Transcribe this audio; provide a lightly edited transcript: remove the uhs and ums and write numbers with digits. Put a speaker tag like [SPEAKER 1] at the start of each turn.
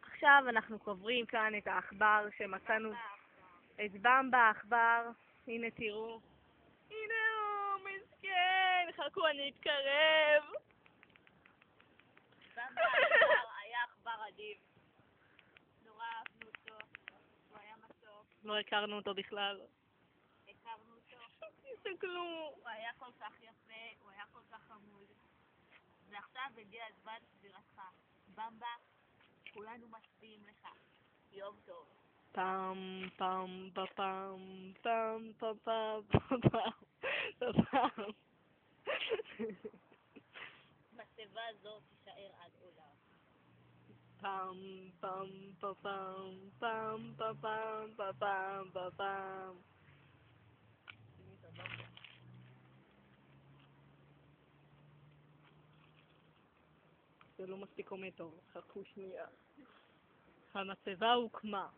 [SPEAKER 1] עכשיו אנחנו קוברים כאן את העכבר שמצאנו, את במבה העכבר. הנה תראו, הנה הוא, מסכן, חכו אני אתקרב.
[SPEAKER 2] במבה העכבר היה עכבר אדיב. נורא אהבנו אותו, הוא היה מתוק,
[SPEAKER 1] לא הכרנו אותו בכלל.
[SPEAKER 2] הכרנו אותו,
[SPEAKER 1] תסתכלו.
[SPEAKER 2] הוא היה כל כך יפה, הוא היה כל כך חמוד. ועכשיו הגיע הזמן סבירתך. במבה, כולנו מצביעים לך. יום טוב.
[SPEAKER 1] פעם פעם פעם פעם פעם פעם פעם פעם.
[SPEAKER 2] מצבה זו תישאר עד עולם.
[SPEAKER 1] פעם פעם פעם פעם פעם פעם פעם פעם פעם. זה לא מספיק עומד טוב, חכו שנייה. המצבה הוקמה.